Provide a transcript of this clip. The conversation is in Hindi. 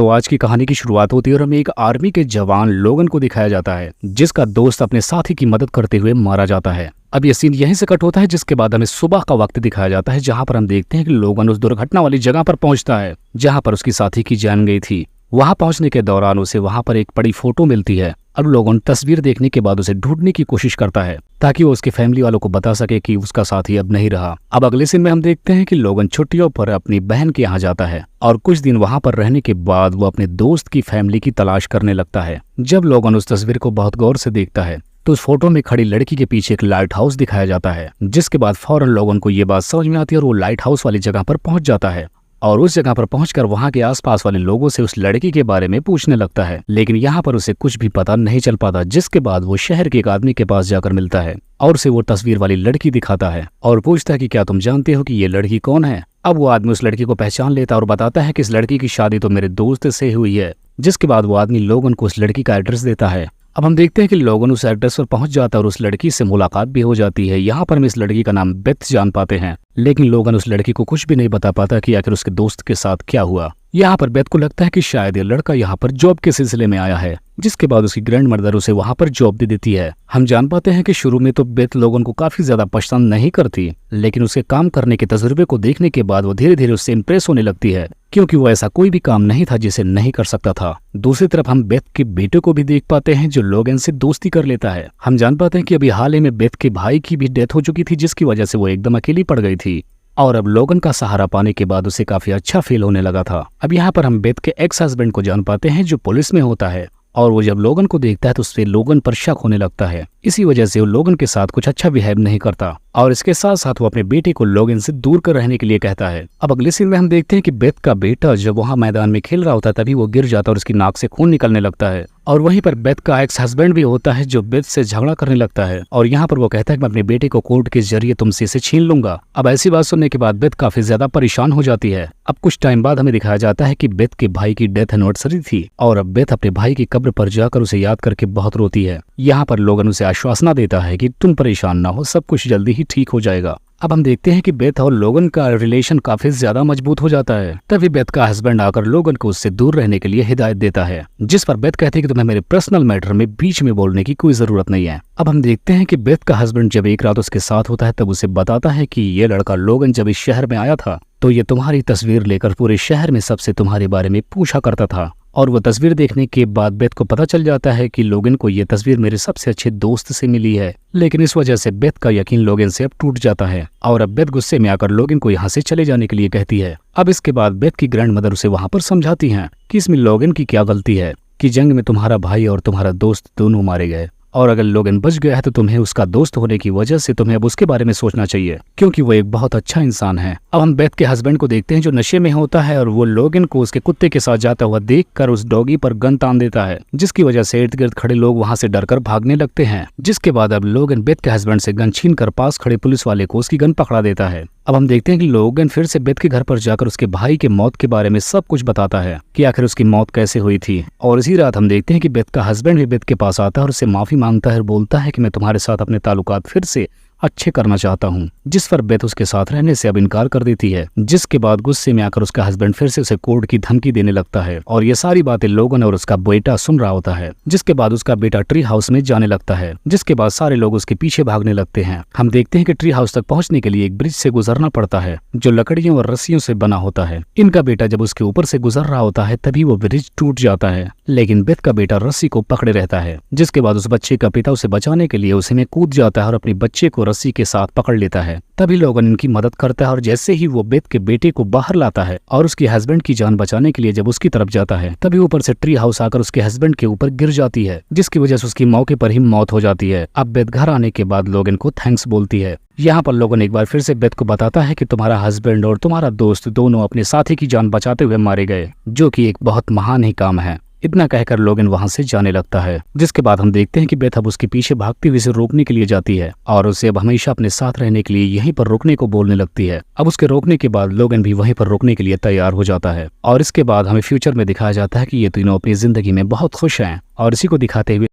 तो आज की कहानी की शुरुआत होती है और हमें एक आर्मी के जवान लोगन को दिखाया जाता है जिसका दोस्त अपने साथी की मदद करते हुए मारा जाता है। अब ये सीन यहीं से कट होता है जिसके बाद हमें सुबह का वक्त दिखाया जाता है जहां पर हम देखते हैं कि लोगन उस दुर्घटना वाली जगह पर पहुंचता है जहां पर उसकी साथी की जान गई थी। वहां पहुंचने के दौरान उसे वहां पर एक बड़ी फोटो मिलती है। अब लोगन तस्वीर देखने के बाद उसे ढूंढने की कोशिश करता है ताकि वो उसके फैमिली वालों को बता सके कि उसका साथी अब नहीं रहा। अब अगले सीन में हम देखते हैं कि लोगन छुट्टियों पर अपनी बहन के यहाँ जाता है और कुछ दिन वहां पर रहने के बाद वो अपने दोस्त की फैमिली की तलाश करने लगता है। जब लोगन उस तस्वीर को बहुत गौर से देखता है तो उस फोटो में खड़ी लड़की के पीछे एक लाइट हाउस दिखाया जाता है, जिसके बाद फौरन लोगन को ये बात समझ में आती है और वो लाइट हाउस वाली जगह पर पहुंच जाता है और उस जगह पर पहुंचकर वहां के आसपास वाले लोगों से उस लड़की के बारे में पूछने लगता है। लेकिन यहाँ पर उसे कुछ भी पता नहीं चल पाता, जिसके बाद वो शहर के एक आदमी के पास जाकर मिलता है और उसे वो तस्वीर वाली लड़की दिखाता है और पूछता है कि क्या तुम जानते हो कि ये लड़की कौन है। अब वो आदमी उस लड़की को पहचान लेता है और बताता है कि इस लड़की की शादी तो मेरे दोस्त से हुई है। जिसके बाद वो आदमी लोगन को उस लड़की का एड्रेस देता है। अब हम देखते हैं कि लोगन उस एड्रेस पर पहुंच जाता है और उस लड़की से मुलाकात भी हो जाती है। यहाँ पर हम इस लड़की का नाम बेथ जान पाते हैं, लेकिन लोगन उस लड़की को कुछ भी नहीं बता पाता कि आखिर उसके दोस्त के साथ क्या हुआ। यहाँ पर बेथ को लगता है कि शायद ये लड़का यहाँ पर जॉब के सिलसिले में आया है, जिसके बाद उसकी ग्रैंड मदर उसे वहाँ पर जॉब दे देती है। हम जान पाते हैं कि शुरू में तो बेथ लोगन को काफी ज्यादा पसंद नहीं करती, लेकिन उसके काम करने के तजुर्बे को देखने के बाद वो धीरे धीरे उससे इम्प्रेस होने लगती है, क्योंकि वो ऐसा कोई भी काम नहीं था जिसे नहीं कर सकता था। दूसरी तरफ हम बेथ के बेटे को भी देख पाते हैं जो लोगन से दोस्ती कर लेता है। हम जान पाते हैं कि अभी हाल ही में बेथ के भाई की भी डेथ हो चुकी थी, जिसकी वजह से वो एकदम अकेली पड़ गई थी और अब लोगन का सहारा पाने के बाद उसे काफी अच्छा फील होने लगा था। अब यहाँ पर हम बेथ के एक्स हस्बैंड को जान पाते हैं जो पुलिस में होता है और वो जब लोगन को देखता है तो उससे लोगन पर शक होने लगता है। इसी वजह से वो लोगन के साथ कुछ अच्छा बिहेव नहीं करता और इसके साथ साथ वो अपने बेटे को लोगन से दूर कर रहने के लिए कहता है। अब अगले सीन में हम देखते हैं कि बेथ का बेटा जब वहाँ मैदान में खेल रहा होता है तभी वो गिर जाता है और उसकी नाक से खून निकलने लगता है और वहीं पर बेथ का एक्स हस्बैंड भी होता है जो बेथ से झगड़ा करने लगता है और यहाँ पर वो कहता है कि मैं अपने बेटे को कोर्ट के जरिए तुमसे इसे छीन लूंगा। अब ऐसी बात सुनने के बाद बेथ काफी ज्यादा परेशान हो जाती है। अब कुछ टाइम बाद हमें दिखाया जाता है कि बेथ के भाई की डेथ एनिवर्सरी थी और अब बेथ अपने भाई की कब्र पर जाकर उसे याद करके बहुत रोती है। यहाँ पर लोगन उसे आश्वासना देता है कि तुम परेशान ना हो, सब कुछ जल्दी ही ठीक हो जाएगा। अब हम देखते हैं कि बेथ और लोगन का रिलेशन काफी ज्यादा मजबूत हो जाता है। तभी बेथ का हस्बैंड आकर लोगन को उससे दूर रहने के लिए हिदायत देता है, जिस पर बेथ कहती है कि तुम्हें मेरे पर्सनल मैटर में बीच में बोलने की कोई जरूरत नहीं है। अब हम देखते हैं कि बेथ का हस्बैंड जब एक रात उसके साथ होता है तब उसे बताता है कि ये लड़का लोगन जब इस शहर में आया था तो ये तुम्हारी तस्वीर लेकर पूरे शहर में सबसे तुम्हारे बारे में पूछा करता था और वो तस्वीर देखने के बाद बेथ को पता चल जाता है कि लोगन को ये तस्वीर मेरे सबसे अच्छे दोस्त से मिली है। लेकिन इस वजह से बेथ का यकीन लोगन से अब टूट जाता है और अब बेथ गुस्से में आकर लोगन को यहाँ से चले जाने के लिए कहती है। अब इसके बाद बेथ की ग्रैंड मदर उसे वहाँ पर समझाती हैं कि इसमें लोगन की क्या गलती है कि जंग में तुम्हारा भाई और तुम्हारा दोस्त दोनों मारे गए और अगर लोगन बच गया है तो तुम्हें उसका दोस्त होने की वजह से तुम्हें अब उसके बारे में सोचना चाहिए, क्योंकि वो एक बहुत अच्छा इंसान है। अब हम बेथ के हस्बैंड को देखते हैं जो नशे में होता है और वो लोगन को उसके कुत्ते के साथ जाता हुआ देखकर उस डॉगी पर गन तान देता है, जिसकी वजह से इर्द गिर्द खड़े लोग वहां से डरकर भागने लगते हैं। जिसके बाद अब लोगन बेथ के हस्बैंड से गन छीन कर पास खड़े पुलिस वाले को उसकी गन पकड़ा देता है। अब हम देखते हैं कि लोगन फिर से बेथ के घर पर जाकर उसके भाई के मौत के बारे में सब कुछ बताता है कि आखिर उसकी मौत कैसे हुई थी और इसी रात हम देखते हैं कि बेथ का हस्बैंड भी बेथ के पास आता है और उससे माफी मांगता है और बोलता है कि मैं तुम्हारे साथ अपने ताल्लुकात फिर से अच्छे करना चाहता हूँ, जिस पर बेथ उसके साथ रहने से अब इनकार कर देती है। जिसके बाद गुस्से में आकर उसका हस्बैंड फिर से उसे कोर्ट की धमकी देने लगता है और ये सारी बातें लोगन और उसका बेटा सुन रहा होता है। जिसके बाद उसका बेटा ट्री हाउस में जाने लगता है, जिसके बाद सारे लोग उसके पीछे भागने लगते हैं। हम देखते हैं कि ट्री हाउस तक पहुंचने के लिए एक ब्रिज से गुजरना पड़ता है जो लकड़ियों और रस्सियों से बना होता है। इनका बेटा जब उसके ऊपर से गुजर रहा होता है तभी वो ब्रिज टूट जाता है, लेकिन बेथ का बेटा रस्सी को पकड़े रहता है। जिसके बाद उस बच्चे का पिता उसे बचाने के लिए उसे में कूद जाता है और अपने बच्चे को रस्सी के साथ पकड़ लेता है। तभी लोगन इनकी मदद करता है और जैसे ही वो बेथ के बेटे को बाहर लाता है और उसके हस्बैंड की जान बचाने के लिए जब उसकी तरफ जाता है तभी ऊपर से ट्री हाउस आकर उसके हस्बैंड के ऊपर गिर जाती है, जिसकी वजह से उसकी मौके पर ही मौत हो जाती है। अब बेथ घर आने के बाद लोगन को थैंक्स बोलती है। यहाँ पर लोगन एक बार फिर से बेथ को बताता है कि तुम्हारा हस्बैंड और तुम्हारा दोस्त दोनों अपने साथी की जान बचाते हुए मारे गए, जो कि एक बहुत महान ही काम है। इतना कहकर लोगन वहां से जाने लगता है। जिसके बाद हम देखते हैं कि बेथ अब उसके पीछे भागती हुई उसे रोकने के लिए जाती है और उसे अब हमेशा अपने साथ रहने के लिए यहीं पर रोकने को बोलने लगती है। अब उसके रोकने के बाद लोगन भी वहीं पर रोकने के लिए तैयार हो जाता है और इसके बाद हमें फ्यूचर में दिखाया जाता है कि ये तीनों अपनी जिंदगी में बहुत खुश हैं और इसी को दिखाते हुए